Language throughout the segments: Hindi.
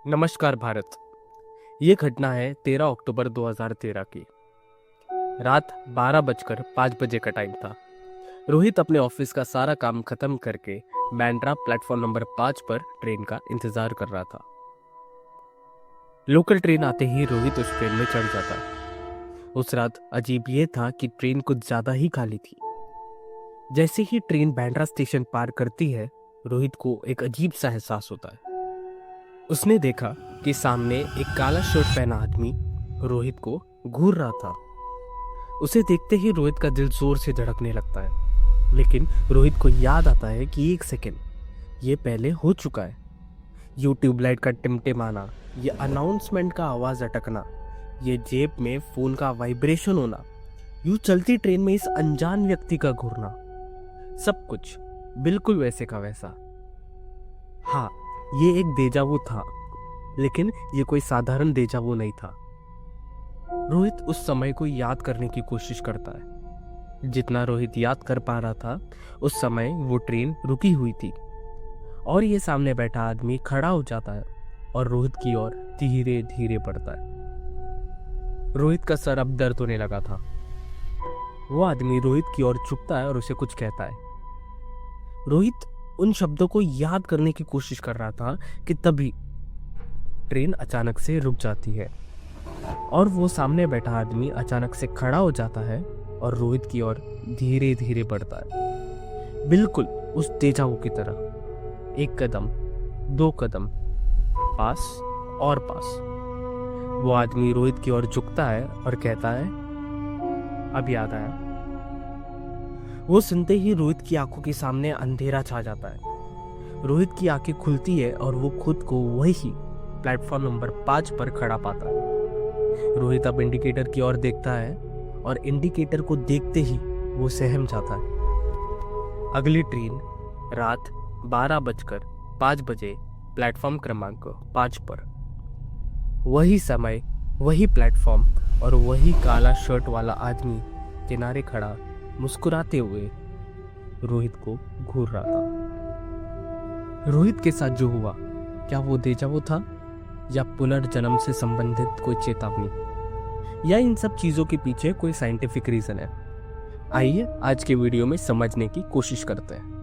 नमस्कार भारत। ये घटना है 13 अक्टूबर 2013 की। रात 12:05 का टाइम था। रोहित अपने ऑफिस का सारा काम खत्म करके बैंड्रा प्लेटफॉर्म नंबर 5 पर ट्रेन का इंतजार कर रहा था। लोकल ट्रेन आते ही रोहित उस ट्रेन में चढ़ जाता। उस रात अजीब ये था कि ट्रेन कुछ ज्यादा ही खाली थी। जैसे ही ट्रेन बैंड्रा स्टेशन पार करती है, रोहित को एक अजीब सा एहसास होता है। उसने देखा कि सामने एक काला शर्ट पहना आदमी रोहित को घूर रहा था। उसे देखते ही रोहित का दिल जोर से धड़कने लगता है, लेकिन रोहित को याद आता है कि एक सेकंड, ये पहले हो चुका है। यू ट्यूबलाइट का टिमटिमाना, ये अनाउंसमेंट का आवाज अटकना, ये जेब में फोन का वाइब्रेशन होना, यूं चलती ट्रेन में इस अनजान व्यक्ति का घूरना, सब कुछ बिल्कुल वैसे का वैसा। हाँ, ये एक डेजावू था, लेकिन ये कोई साधारण डेजावू नहीं था। रोहित उस समय को याद करने की कोशिश करता है। जितना रोहित याद कर पा रहा था, उस समय वो ट्रेन रुकी हुई थी और ये सामने बैठा आदमी खड़ा हो जाता है और रोहित की ओर धीरे धीरे बढ़ता है। रोहित का सर अब दर्द होने लगा था। वो आदमी रोहित की ओर झुकता है और उसे कुछ कहता है। रोहित उन शब्दों को याद करने की कोशिश कर रहा था कि तभी ट्रेन अचानक से रुक जाती है और वो सामने बैठा आदमी अचानक से खड़ा हो जाता है और रोहित की ओर धीरे धीरे बढ़ता है, बिल्कुल उस डेजावू की तरह। एक कदम, दो कदम, पास और पास। वो आदमी रोहित की ओर झुकता है और कहता है, अब याद आया। वो सुनते ही रोहित की आंखों के सामने अंधेरा छा जाता है। रोहित की आंखें खुलती है और वो खुद को वही प्लेटफॉर्म नंबर 5 पर खड़ा पाता है। रोहित अब इंडिकेटर की ओर देखता है और इंडिकेटर को देखते ही वो सहम जाता है। अगली ट्रेन रात 12:05 प्लेटफॉर्म क्रमांक 5 पर। वही समय, वही प्लेटफॉर्म और वही काला शर्ट वाला आदमी किनारे खड़ा मुस्कुराते हुए रोहित को घूर रहा था। रोहित के साथ जो हुआ, क्या वो डेजावू था या पुनर्जन्म से संबंधित कोई चेतावनी, या इन सब चीजों के पीछे कोई साइंटिफिक रीजन है? आइए आज के वीडियो में समझने की कोशिश करते हैं।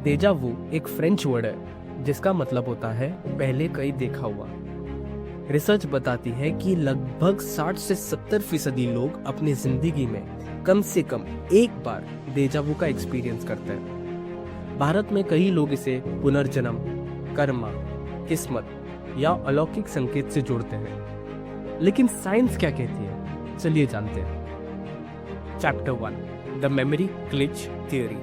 डेजावू एक फ्रेंच वर्ड है जिसका मतलब होता है पहले कहीं देखा हुआ। रिसर्च बताती है कि लगभग 60 से 70% लोग अपनी जिंदगी में कम से कम एक बार डेजावू का एक्सपीरियंस करते हैं। भारत में कई लोग इसे पुनर्जन्म, कर्मा, किस्मत या अलौकिक संकेत से जोड़ते हैं। लेकिन साइंस क्या कहती है, चलिए जानते हैं। Chapter 1, the memory glitch theory.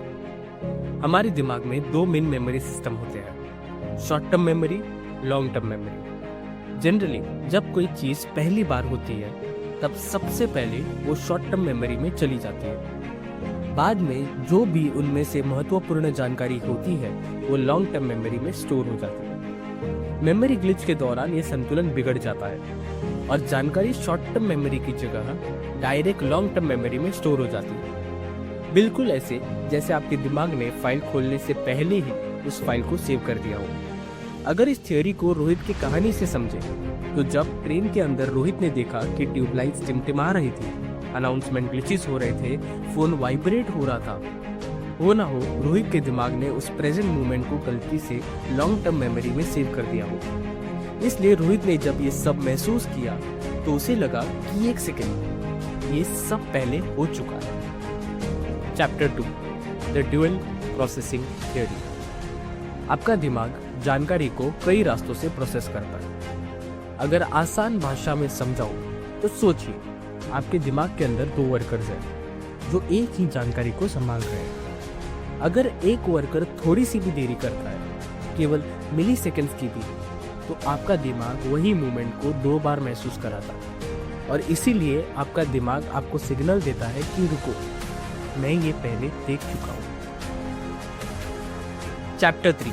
हमारे दिमाग में दो मेन मेमोरी सिस्टम होते हैं, short term memory, long term memory. Generally जब कोई चीज पहली बार होती है तब सबसे पहले वो शॉर्ट टर्म मेमोरी में चली जाती है। बाद में जो भी उनमें से महत्वपूर्ण जानकारी होती है वो लॉन्ग टर्म मेमोरी में स्टोर हो जाती है। मेमोरी ग्लिच के दौरान ये संतुलन बिगड़ जाता है और जानकारी शॉर्ट टर्म मेमोरी की जगह डायरेक्ट लॉन्ग टर्म मेमोरी में स्टोर हो जाती है। बिल्कुल ऐसे जैसे आपके दिमाग ने फाइल खोलने से पहले ही उस फाइल को सेव कर दिया हो। अगर इस थ्योरी को रोहित की कहानी से समझे तो जब ट्रेन के अंदर रोहित ने देखा कि ट्यूबलाइट्स टिमटिमा रही थी, अनाउंसमेंट ग्लिचेस हो रहे थे, फोन वाइब्रेट हो रहा था, हो ना हो रोहित के दिमाग ने उस प्रेजेंट मोमेंट को गलती से लॉन्ग टर्म मेमोरी में सेव कर दिया हो। इसलिए रोहित ने जब ये सब महसूस किया तो उसे लगा कि एक सेकेंड, ये सब पहले हो चुका है। Chapter 2, the dual processing theory. आपका दिमाग जानकारी को कई रास्तों से प्रोसेस करता है। अगर आसान भाषा में समझाऊं तो सोचिए, आपके दिमाग के अंदर 2 वर्कर्स हैं जो एक ही जानकारी को संभाल रहे हैं। अगर एक वर्कर थोड़ी सी भी देरी करता है, केवल मिली सेकेंड्स की भी, तो आपका दिमाग वही मूवमेंट को 2 बार महसूस कराता है और इसीलिए आपका दिमाग आपको सिग्नल देता है कि रुको, मैं ये पहले देख चुका हूँ। Chapter 3,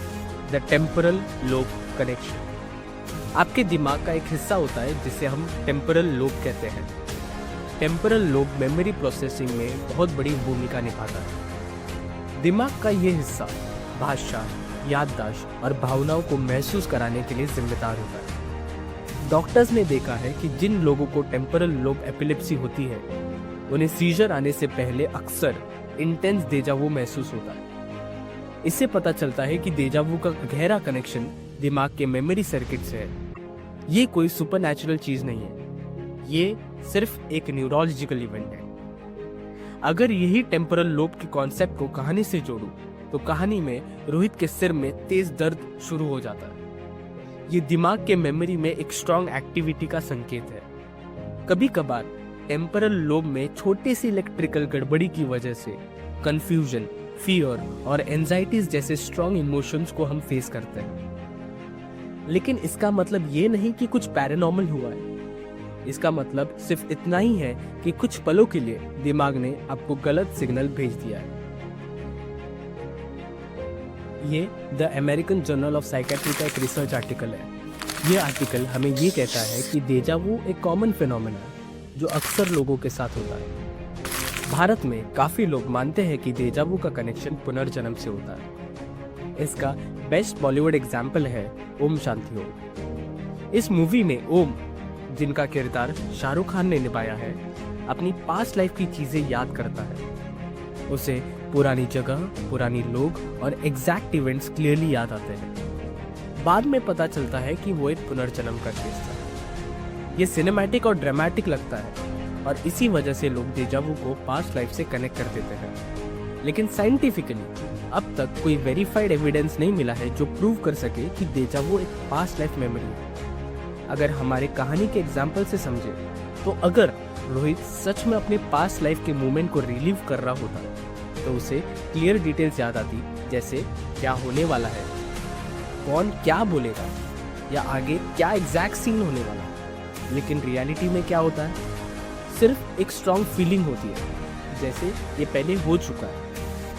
the temporal lobe connection. आपके दिमाग का एक हिस्सा होता है जिसे हम टेम्पोरल लोब कहते हैं। टेम्पोरल लोब मेमोरी प्रोसेसिंग में बहुत बड़ी भूमिका निभाता है। दिमाग का ये हिस्सा भाषा, याददाश्त और भावनाओं को महसूस कराने के लिए जिम्मेदार होता है। डॉक्टर्स ने देखा है कि जिन लोगों को टेम्पोरल लोब एपिलेप्सी होती है, उन्हें सीजर आने से पहले अक्सर इंटेंस डेजावू महसूस होता है। इससे पता चलता है कि डेजावू का गहरा कनेक्शन दिमाग के मेमोरी सर्किट से है। ये कोई सुपरनैचुरल चीज नहीं है, ये सिर्फ एक न्यूरोलॉजिकल इवेंट है। अगर यही टेम्पोरल लोब के कॉन्सेप्ट को कहानी से जोड़ूं, तो कहानी में रोहित के सिर में तेज दर्द शुरू हो जाता है। ये दिमाग के मेमोरी में एक स्ट्रॉन्ग एक्टिविटी का संकेत है। कभी कभार टेम्पोरल लोब में छोटी सी इलेक्ट्रिकल गड़बड़ी की वजह से कंफ्यूजन, फियर और एंजाइटीज जैसे स्ट्रॉन्ग इमोशंस को हम फेस करते हैं। लेकिन इसका मतलब ये नहीं कि कुछ पैरानॉर्मल हुआ है। इसका मतलब सिर्फ इतना ही है कि कुछ पलों के लिए दिमाग ने आपको गलत सिग्नल भेज दिया है। ये the American journal of psychiatry का एक रिसर्च आर्टिकल है। ये आर्टिकल हमें ये कहता है कि डेजावू एक कॉमन फिनोमेना है जो अक्सर लोगों के साथ होता है। भारत में काफी लोग मानते हैं कि डेजावू का कनेक्शन पुनर्जन्म से होता है। इसका बेस्ट बॉलीवुड एग्जाम्पल है ओम शांति ओम। इस मूवी में ओम, जिनका किरदार शाहरुख खान ने निभाया है, अपनी पास्ट लाइफ की चीजें याद करता है। उसे पुरानी जगह, पुरानी लोग और एग्जैक्ट इवेंट्स क्लियरली याद आते हैं। बाद में पता चलता है कि वो एक पुनर्जन्म का केस था। ये सिनेमैटिक और ड्रामेटिक लगता है और इसी वजह से लोग डेजावू को पास्ट लाइफ से कनेक्ट कर देते हैं। लेकिन साइंटिफिकली अब तक कोई वेरीफाइड एविडेंस नहीं मिला है जो प्रूव कर सके कि डेजावू एक पास्ट लाइफ मेमोरी है। अगर हमारे कहानी के एग्जाम्पल से समझे, तो अगर रोहित सच में अपने पास्ट लाइफ के मोमेंट को रिलीव कर रहा होता, तो उसे क्लियर डिटेल्स याद आती, जैसे क्या होने वाला है, कौन क्या बोलेगा या आगे क्या एग्जैक्ट सीन होने वाला है। लेकिन रियलिटी में क्या होता है, सिर्फ एक स्ट्रॉन्ग फीलिंग होती है जैसे ये पहले हो चुका है।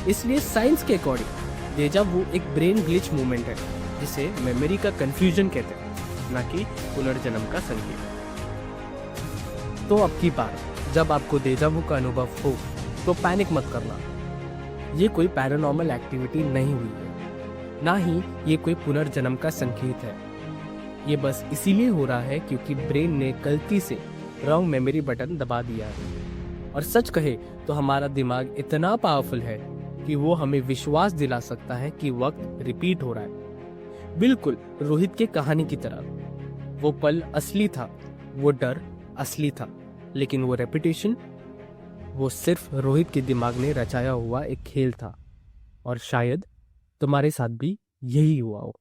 इसलिए साइंस के अकॉर्डिंग डेजावू एक ब्रेन ग्लिच मूवमेंट है जिसे मेमोरी का कंफ्यूजन कहते हैं, ना कि पुनर्जन्म का संकेत। तो अब की बार जब आपको डेजावू का अनुभव हो तो पैनिक मत करना। ये कोई पैरानॉर्मल एक्टिविटी नहीं हुई है, ना ही ये कोई पुनर्जन्म का संकेत है। ये बस इसीलिए हो रहा है क्योंकि ब्रेन ने गलती से रॉन्ग मेमोरी बटन दबा दिया है। और सच कहे तो हमारा दिमाग इतना पावरफुल है कि वो हमें विश्वास दिला सकता है कि वक्त रिपीट हो रहा है, बिल्कुल रोहित के कहानी की तरह। वो पल असली था, वो डर असली था, लेकिन वो रेपिटेशन, वो सिर्फ रोहित के दिमाग ने रचाया हुआ एक खेल था। और शायद तुम्हारे साथ भी यही हुआ हो।